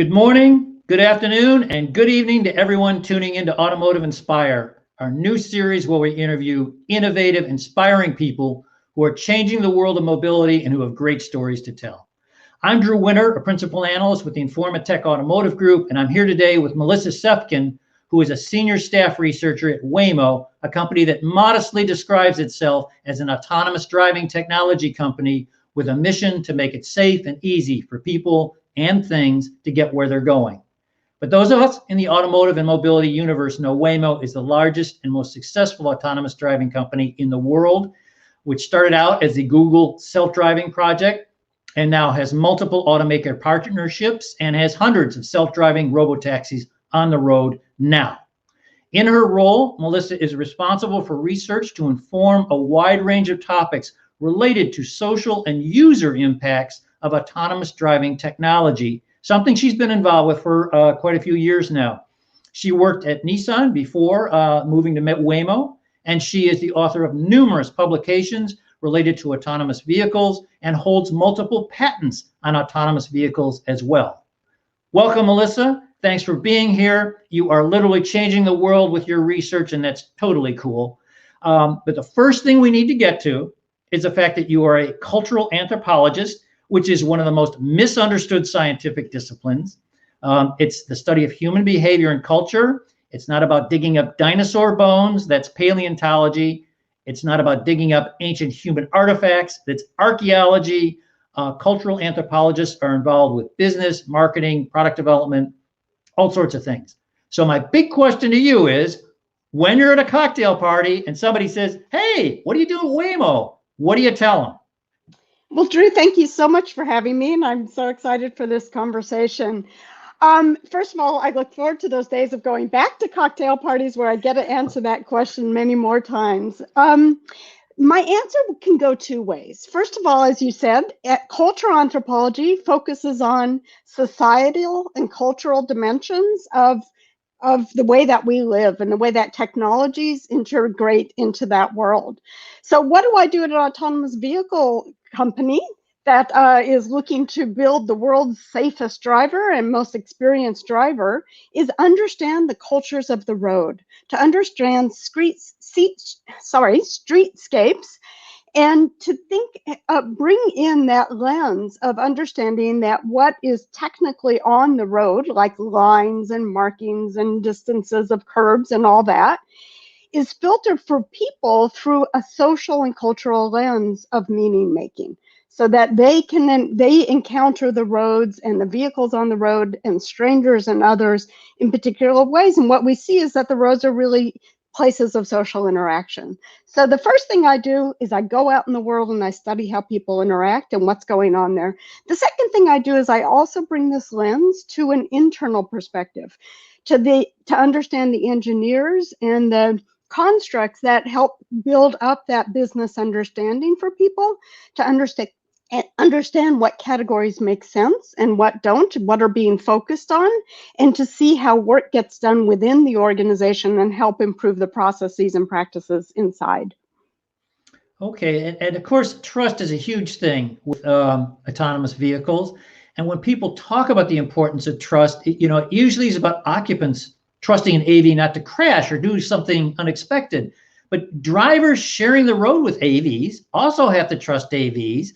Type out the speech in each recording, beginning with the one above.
Good morning, good afternoon, and good evening to everyone tuning into Automotive Inspire, our new series where we interview innovative, inspiring people who are changing the world of mobility and who have great stories to tell. I'm Drew Winter, a principal analyst with the Informa Tech Automotive Group, and I'm here today with Melissa Cefkin, who is a senior staff researcher at Waymo, a company that modestly describes itself as an autonomous driving technology company with a mission to make it safe and easy for people and things to get where they're going. But those of us in the automotive and mobility universe know Waymo is the largest and most successful autonomous driving company in the world, which started out as the Google self-driving project and now has multiple automaker partnerships and has hundreds of self-driving robotaxis on the road now. In her role, Melissa is responsible for research to inform a wide range of topics related to social and user impacts of autonomous driving technology, something she's been involved with for quite a few years now. She worked at Nissan before moving to Waymo, and she is the author of numerous publications related to autonomous vehicles and holds multiple patents on autonomous vehicles as well. Welcome, Melissa. Thanks for being here. You are literally changing the world with your research, and that's totally cool. But the first thing we need to get to is the fact that you are a cultural anthropologist, which is one of the most misunderstood scientific disciplines. It's the study of human behavior and culture. It's not about digging up dinosaur bones. That's paleontology. It's not about digging up ancient human artifacts. That's archaeology. Cultural anthropologists are involved with business, marketing, product development, all sorts of things. So my big question to you is, when you're at a cocktail party and somebody says, "Hey, what are you doing at Waymo?" What do you tell them? Well, Drew, thank you so much for having me, and I'm so excited for this conversation. First of all, I look forward to those days of going back to cocktail parties where I get to answer that question many more times. My answer can go two ways. First of all, as you said, cultural anthropology focuses on societal and cultural dimensions of the way that we live and the way that technologies integrate into that world. So what do I do at an autonomous vehicle company that is looking to build the world's safest driver and most experienced driver? Is understand the cultures of the road, to understand streetscapes, and to think, bring in that lens of understanding that what is technically on the road, like lines and markings and distances of curbs and all that, is filtered for people through a social and cultural lens of meaning making, so that they encounter the roads and the vehicles on the road and strangers and others in particular ways. And what we see is that the roads are really places of social interaction. So the first thing I do is I go out in the world and I study how people interact and what's going on there. The second thing I do is I also bring this lens to an internal perspective, to understand the engineers and the constructs that help build up that business understanding for people, to understand what categories make sense and what don't, what are being focused on, and to see how work gets done within the organization and help improve the processes and practices inside. Okay, and of course, trust is a huge thing with autonomous vehicles. And when people talk about the importance of trust, it usually is about occupants trusting an AV not to crash or do something unexpected. But drivers sharing the road with AVs also have to trust AVs.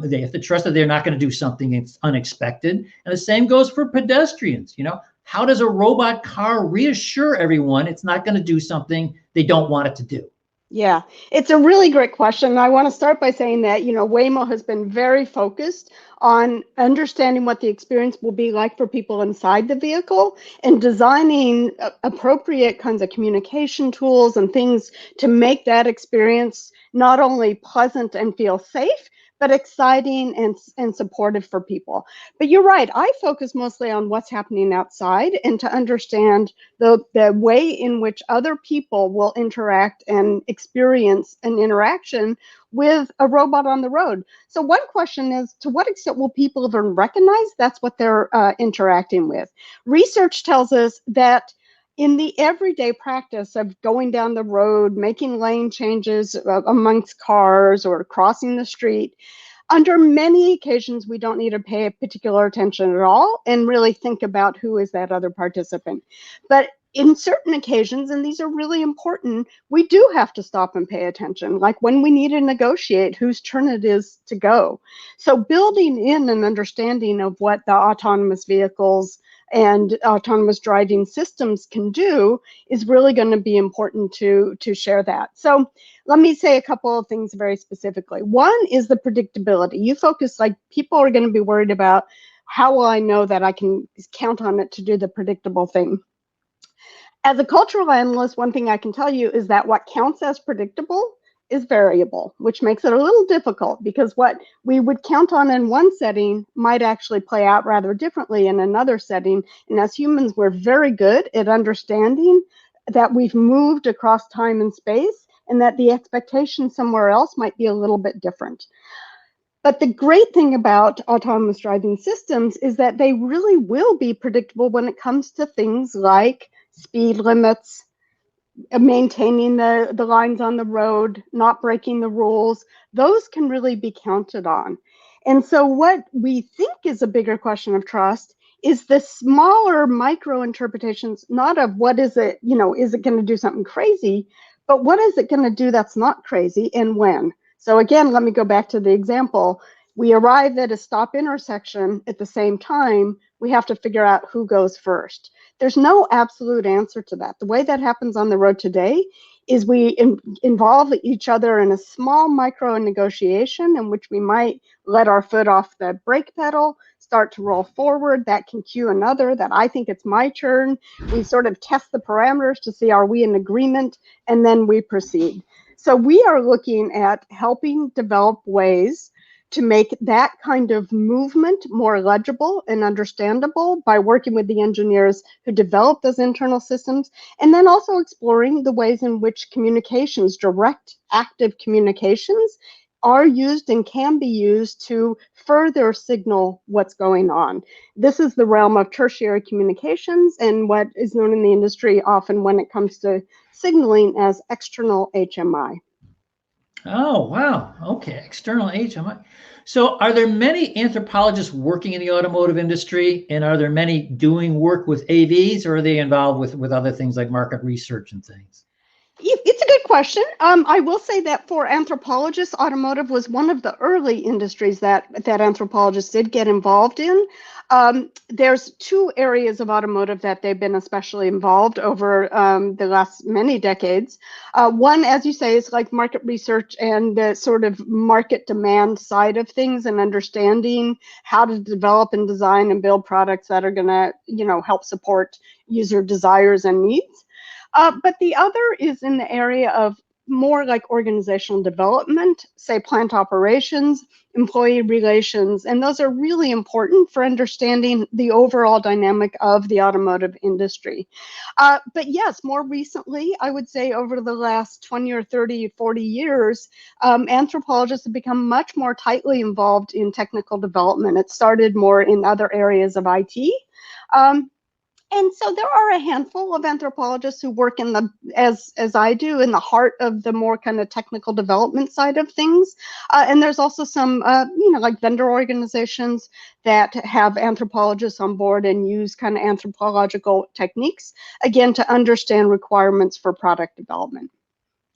They have to trust that they're not going to do something unexpected. And the same goes for pedestrians. How does a robot car reassure everyone it's not going to do something they don't want it to do? Yeah, it's a really great question. I want to start by saying that, Waymo has been very focused on understanding what the experience will be like for people inside the vehicle and designing appropriate kinds of communication tools and things to make that experience not only pleasant and feel safe, but exciting and supportive for people. But you're right, I focus mostly on what's happening outside and to understand the way in which other people will interact and experience an interaction with a robot on the road. So one question is, to what extent will people even recognize that's what they're interacting with? Research tells us that in the everyday practice of going down the road, making lane changes amongst cars or crossing the street, Under many occasions, we don't need to pay particular attention at all and really think about who is that other participant. But in certain occasions, and these are really important, we do have to stop and pay attention, like when we need to negotiate whose turn it is to go. So building in an understanding of what the autonomous vehicles and autonomous driving systems can do is really going to be important to share that. So let me say a couple of things very specifically. One is the predictability. You focus, like, people are going to be worried about how will I know that I can count on it to do the predictable thing. As a cultural analyst, one thing I can tell you is that what counts as predictable is variable, which makes it a little difficult because what we would count on in one setting might actually play out rather differently in another setting. And as humans, we're very good at understanding that we've moved across time and space and that the expectation somewhere else might be a little bit different. But the great thing about autonomous driving systems is that they really will be predictable when it comes to things like speed limits, maintaining the lines on the road, not breaking the rules. Those can really be counted on. And so what we think is a bigger question of trust is the smaller micro interpretations, not of what is it, is it going to do something crazy, but what is it going to do that's not crazy and when? So again, let me go back to the example. We arrive at a stop intersection at the same time. We have to figure out who goes first. There's no absolute answer to that. The way that happens on the road today is we involve each other in a small micro negotiation in which we might let our foot off the brake pedal, start to roll forward. That can cue another that I think it's my turn. We sort of test the parameters to see, are we in agreement? And then we proceed. So we are looking at helping develop ways to make that kind of movement more legible and understandable by working with the engineers who develop those internal systems, and then also exploring the ways in which communications, direct active communications, are used and can be used to further signal what's going on. This is the realm of tertiary communications and what is known in the industry often when it comes to signaling as external HMI. Oh, wow. Okay, external HMI. So are there many anthropologists working in the automotive industry, and are there many doing work with AVs, or are they involved with other things like market research and things? It's a good question. I will say that for anthropologists, automotive was one of the early industries that anthropologists did get involved in. There's two areas of automotive that they've been especially involved over the last many decades. One, as you say, is like market research and the sort of market demand side of things and understanding how to develop and design and build products that are going to, help support user desires and needs. But the other is in the area of more like organizational development, say plant operations, employee relations, and those are really important for understanding the overall dynamic of the automotive industry. But yes, more recently, I would say over the last 20 or 30, 40 years, anthropologists have become much more tightly involved in technical development. It started more in other areas of IT. And so there are a handful of anthropologists who work in the, as I do, in the heart of the more kind of technical development side of things. And there's also some, like vendor organizations that have anthropologists on board and use kind of anthropological techniques, again, to understand requirements for product development.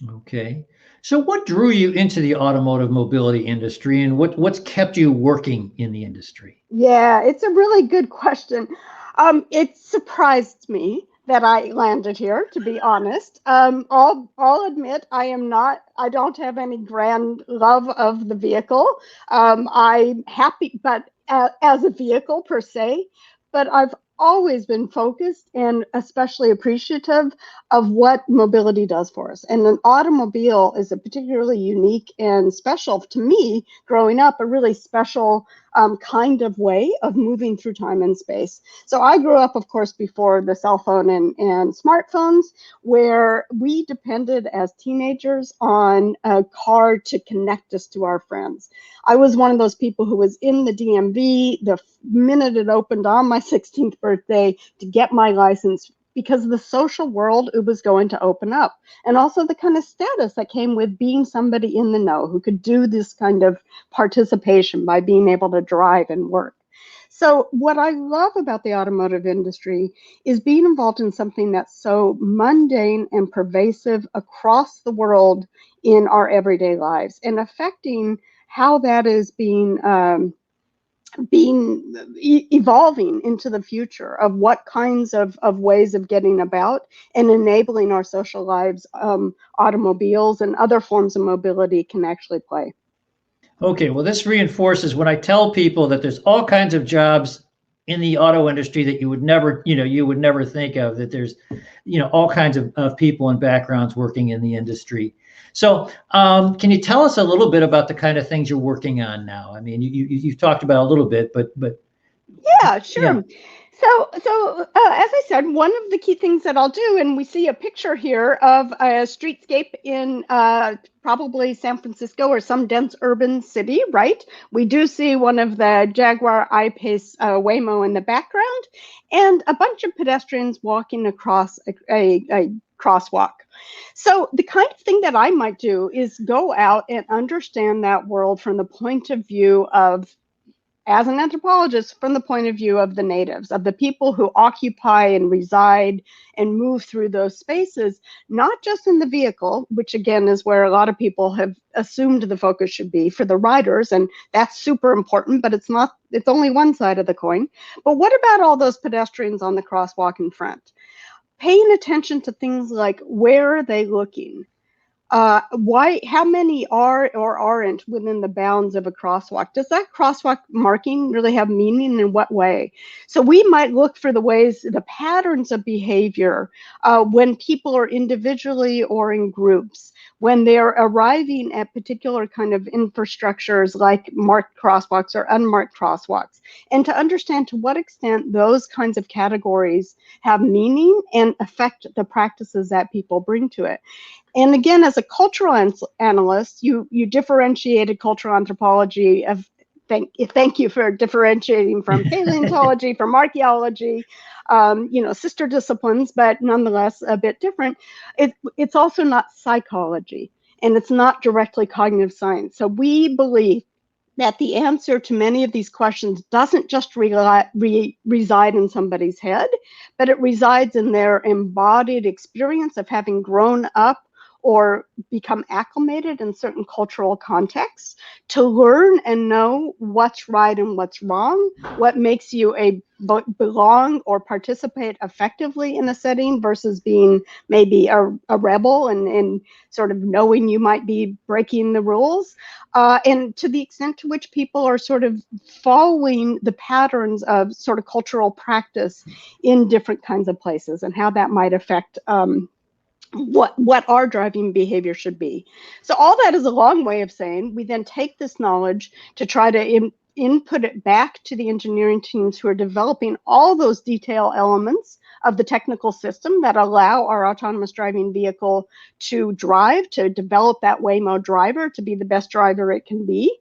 Okay. So what drew you into the automotive mobility industry, and what's kept you working in the industry? Yeah, it's a really good question. It surprised me that I landed here, to be honest. I'll admit I don't have any grand love of the vehicle. I'm happy, but as a vehicle per se, but I've always been focused and especially appreciative of what mobility does for us. And an automobile is a particularly unique and special, to me, growing up, a really special kind of way of moving through time and space. So I grew up, of course, before the cell phone and smartphones, where we depended as teenagers on a car to connect us to our friends. I was one of those people who was in the DMV the minute it opened on my 16th birthday to get my license because the social world it was going to open up, and also the kind of status that came with being somebody in the know who could do this kind of participation by being able to drive and work. So what I love about the automotive industry is being involved in something that's so mundane and pervasive across the world in our everyday lives and affecting how that is evolving into the future of what kinds of ways of getting about and enabling our social lives automobiles and other forms of mobility can actually play. Okay, well, this reinforces when I tell people that there's all kinds of jobs in the auto industry that you would never, you would never think of, that there's, all kinds of people and backgrounds working in the industry. So can you tell us a little bit about the kind of things you're working on now? I mean, you've talked about a little bit, but yeah, sure. Yeah. So as I said, one of the key things that I'll do, and we see a picture here of a streetscape in probably San Francisco or some dense urban city, right? We do see one of the Jaguar I-Pace Waymo in the background, and a bunch of pedestrians walking across a crosswalk. So the kind of thing that I might do is go out and understand that world from the point of view of, as an anthropologist, from the point of view of the natives, of the people who occupy and reside and move through those spaces, not just in the vehicle, which again is where a lot of people have assumed the focus should be for the riders, and that's super important, but it's not, it's only one side of the coin. But what about all those pedestrians on the crosswalk in front? Paying attention to things like, where are they looking? Why, how many are or aren't within the bounds of a crosswalk? Does that crosswalk marking really have meaning, in what way? So we might look for the ways, the patterns of behavior when people are individually or in groups, when they're arriving at particular kind of infrastructures like marked crosswalks or unmarked crosswalks, and to understand to what extent those kinds of categories have meaning and affect the practices that people bring to it. And again, as a cultural analyst, you differentiated cultural anthropology of, thank you for differentiating from paleontology, from archaeology, sister disciplines, but nonetheless a bit different. It's also not psychology, and it's not directly cognitive science. So we believe that the answer to many of these questions doesn't just reside in somebody's head, but it resides in their embodied experience of having grown up or become acclimated in certain cultural contexts, to learn and know what's right and what's wrong, what makes you belong or participate effectively in a setting versus being maybe a rebel and sort of knowing you might be breaking the rules, and to the extent to which people are sort of following the patterns of sort of cultural practice in different kinds of places, and how that might affect what our driving behavior should be. So all that is a long way of saying we then take this knowledge to try to input it back to the engineering teams who are developing all those detail elements of the technical system that allow our autonomous driving vehicle to drive, to develop that Waymo driver to be the best driver it can be.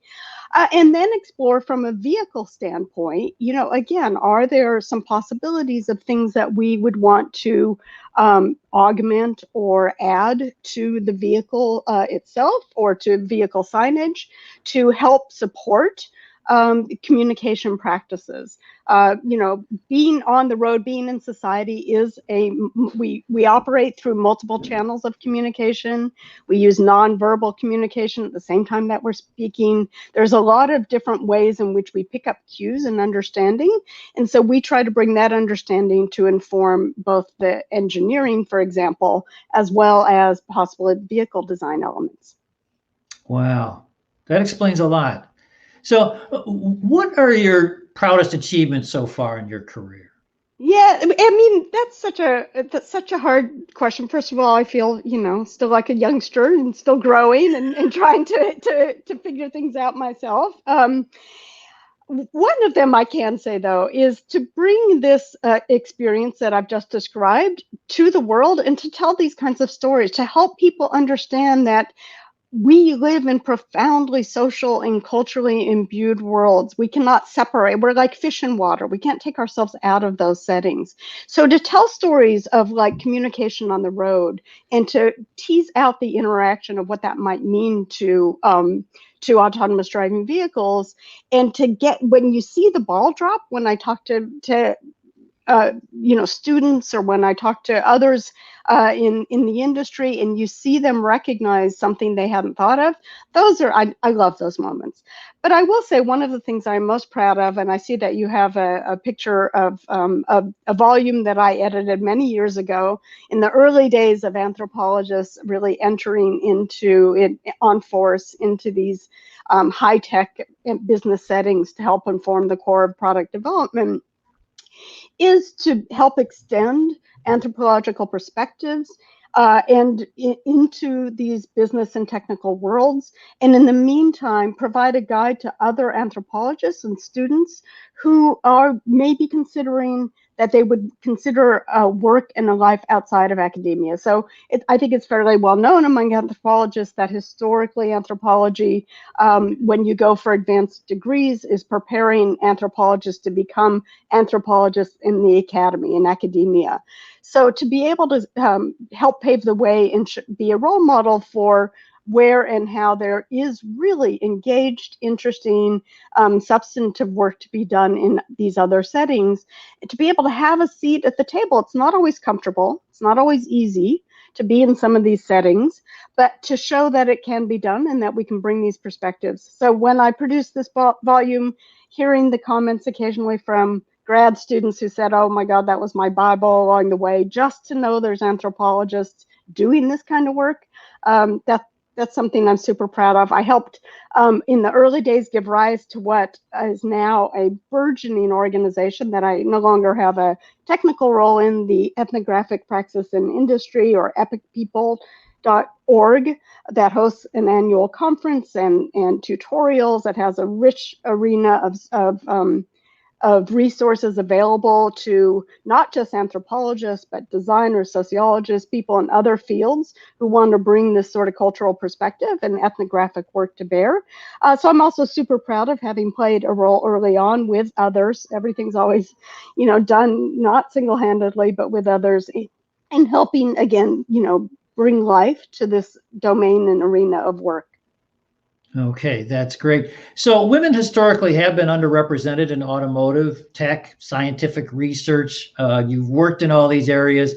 And then explore from a vehicle standpoint, again, are there some possibilities of things that we would want to augment or add to the vehicle itself, or to vehicle signage, to help support communication practices? Being on the road, being in society is we operate through multiple channels of communication. We use nonverbal communication at the same time that we're speaking. There's a lot of different ways in which we pick up cues and understanding. And so we try to bring that understanding to inform both the engineering, for example, as well as possible vehicle design elements. Wow, that explains a lot. So what are your proudest achievements so far in your career? Yeah, I mean, that's such a hard question. First of all, I feel, still like a youngster and still growing and trying to figure things out myself. One of them I can say, though, is to bring this experience that I've just described to the world and to tell these kinds of stories, to help people understand that we live in profoundly social and culturally imbued worlds. We cannot separate. We're like fish in water. We can't take ourselves out of those settings. So to tell stories of like communication on the road and to tease out the interaction of what that might mean to autonomous driving vehicles, and to get, when you see the ball drop, when I talk to students, or when I talk to others in the industry, and you see them recognize something they hadn't thought of, I love those moments. But I will say one of the things I'm most proud of, and I see that you have a picture of a volume that I edited many years ago in the early days of anthropologists really entering into it on force into these high-tech business settings to help inform the core of product development, is to help extend anthropological perspectives into these business and technical worlds, and in the meantime provide a guide to other anthropologists and students who are maybe considering that they would consider work and a life outside of academia. So I think it's fairly well known among anthropologists that historically anthropology, when you go for advanced degrees, is preparing anthropologists to become anthropologists in the academy, in academia. So to be able to help pave the way and be a role model for where and how there is really engaged, interesting, substantive work to be done in these other settings, to be able to have a seat at the table. It's not always comfortable. It's not always easy to be in some of these settings, but to show that it can be done and that we can bring these perspectives. So when I produced this volume, hearing the comments occasionally from grad students who said, oh my God, that was my Bible along the way, just to know there's anthropologists doing this kind of work, that's something I'm super proud of. I helped in the early days give rise to what is now a burgeoning organization that I no longer have a technical role in, the Ethnographic Praxis in Industry, or epicpeople.org, that hosts an annual conference and tutorials, that has a rich arena of resources available to not just anthropologists, but designers, sociologists, people in other fields who want to bring this sort of cultural perspective and ethnographic work to bear. So I'm also super proud of having played a role early on with others. Everything's always, done not single-handedly, but with others, in helping, again, bring life to this domain and arena of work. Okay, that's great. So women historically have been underrepresented in automotive, tech, scientific research. You've worked in all these areas.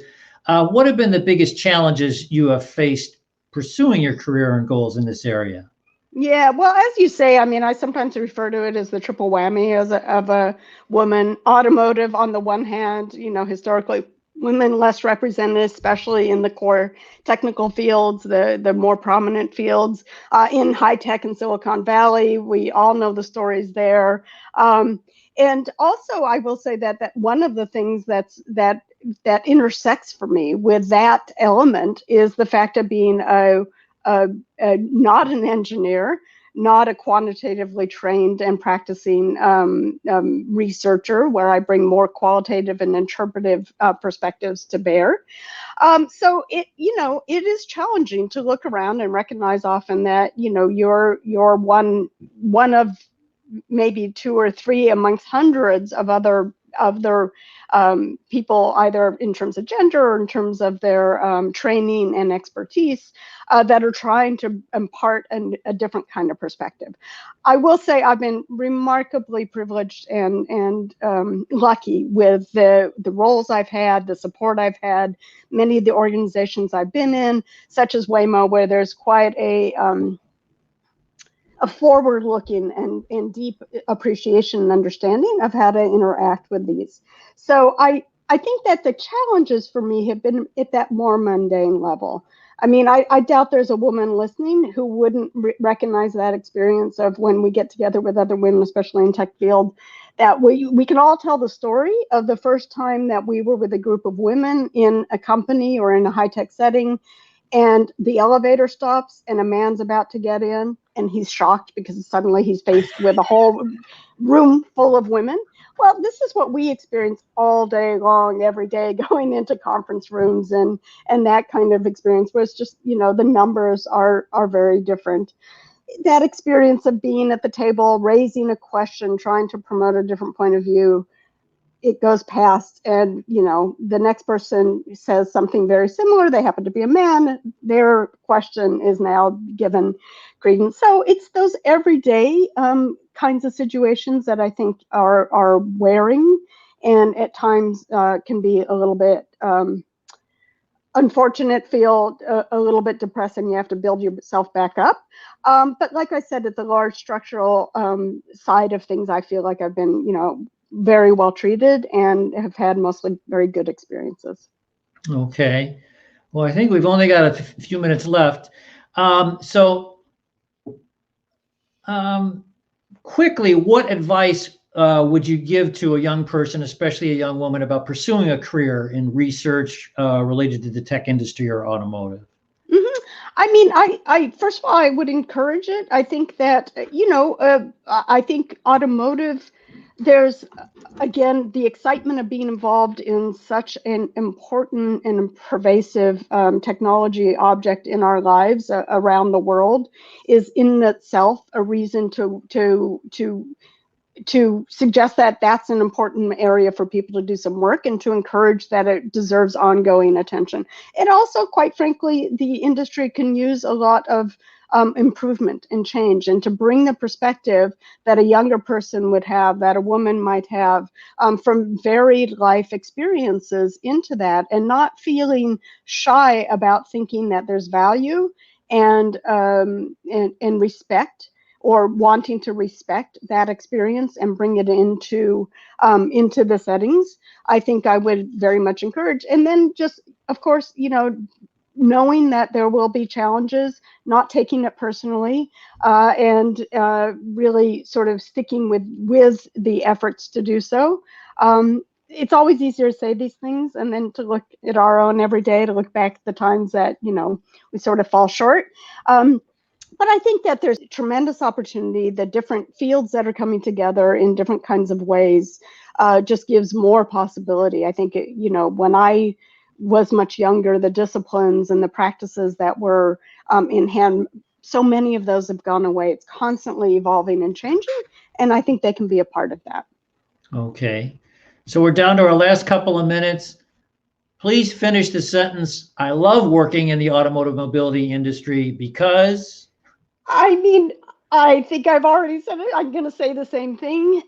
What have been the biggest challenges you have faced pursuing your career and goals in this area? Yeah, well, as you say, I sometimes refer to it as the triple whammy of a woman. Automotive, on the one hand, historically women less represented, especially in the core technical fields, the more prominent fields. In high tech in Silicon Valley, we all know the stories there. And also, I will say that one of the things that intersects for me with that element is the fact of being not an engineer, not a quantitatively trained and practicing researcher, where I bring more qualitative and interpretive perspectives to bear. So it is challenging to look around and recognize often that you're one of maybe two or three amongst hundreds of other people, either in terms of gender or in terms of their training and expertise, that are trying to impart a different kind of perspective. I will say I've been remarkably privileged and lucky with the roles I've had, the support I've had, many of the organizations I've been in, such as Waymo, where there's quite a forward-looking and deep appreciation and understanding of how to interact with these. So I think that the challenges for me have been at that more mundane level. I doubt there's a woman listening who wouldn't recognize that experience of when we get together with other women, especially in tech field, that we can all tell the story of the first time that we were with a group of women in a company or in a high-tech setting, and the elevator stops and a man's about to get in, and he's shocked because suddenly he's faced with a whole room full of women. Well, this is what we experience all day long, every day, going into conference rooms and that kind of experience, where it's just, the numbers are very different. That experience of being at the table, raising a question, trying to promote a different point of view, it goes past, and the next person says something very similar. They happen to be a man. Their question is now given credence. So it's those everyday kinds of situations that I think are wearing, and at times can be a little bit unfortunate, feel a little bit depressing. You have to build yourself back up. But like I said, at the large structural side of things, I feel like I've been, very well treated and have had mostly very good experiences. Okay. Well, I think we've only got a few minutes left. Quickly, what advice would you give to a young person, especially a young woman, about pursuing a career in research related to the tech industry or automotive? I mean, I first of all, I would encourage it. I think that, I think automotive, there's, again, the excitement of being involved in such an important and pervasive technology object in our lives around the world is in itself a reason to suggest that that's an important area for people to do some work, and to encourage that it deserves ongoing attention. It also, quite frankly, the industry can use a lot of improvement and change, and to bring the perspective that a younger person would have, that a woman might have, from varied life experiences into that, and not feeling shy about thinking that there's value and respect, or wanting to respect that experience and bring it into the settings. I think I would very much encourage. And then just, of course, knowing that there will be challenges, not taking it personally, and really sort of sticking with the efforts to do so. It's always easier to say these things and then to look at our own every day, to look back at the times that, we sort of fall short. But I think that there's tremendous opportunity. The different fields that are coming together in different kinds of ways just gives more possibility. I think, when I was much younger, the disciplines and the practices that were in hand, so many of those have gone away. It's constantly evolving and changing, and I think they can be a part of that. Okay. So we're down to our last couple of minutes. Please finish the sentence. I love working in the automotive mobility industry because... I mean, I think I've already said it. I'm going to say the same thing.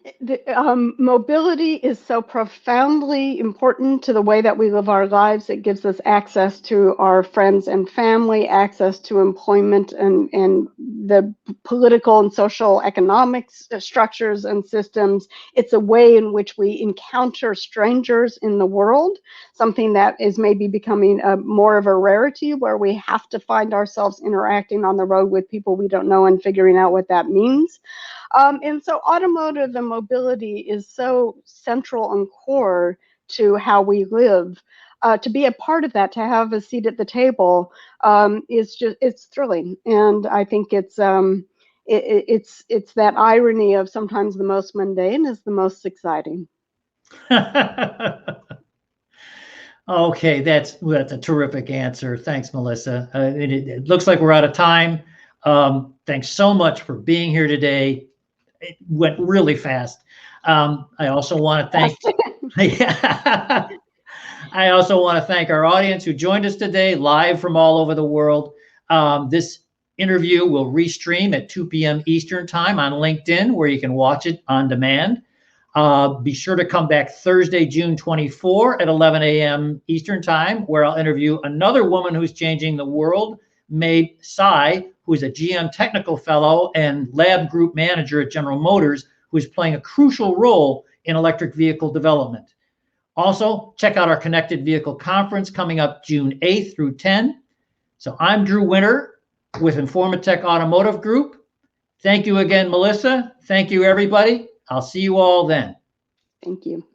Mobility is so profoundly important to the way that we live our lives. It gives us access to our friends and family, access to employment and the political and social economic structures and systems. It's a way in which we encounter strangers in the world, something that is maybe becoming more of a rarity, where we have to find ourselves interacting on the road with people we don't know and figuring out what that means. And so automotive and mobility is so central and core to how we live. To be a part of that, to have a seat at the table, it's thrilling. And I think it's that irony of sometimes the most mundane is the most exciting. Okay, that's a terrific answer. Thanks, Melissa. It looks like we're out of time. Thanks so much for being here today. It went really fast. I also want to thank I also want to thank our audience who joined us today live from all over the world. This interview will restream at 2 p.m. Eastern time on LinkedIn, where you can watch it on demand. Be sure to come back Thursday, June 24 at 11 a.m. Eastern time, where I'll interview another woman who's changing the world, May Tsai, who is a GM technical fellow and lab group manager at General Motors, who is playing a crucial role in electric vehicle development. Also, check out our Connected Vehicle Conference coming up June 8th through 10. So I'm Drew Winter with Informa Tech Automotive Group. Thank you again, Melissa. Thank you, everybody. I'll see you all then. Thank you.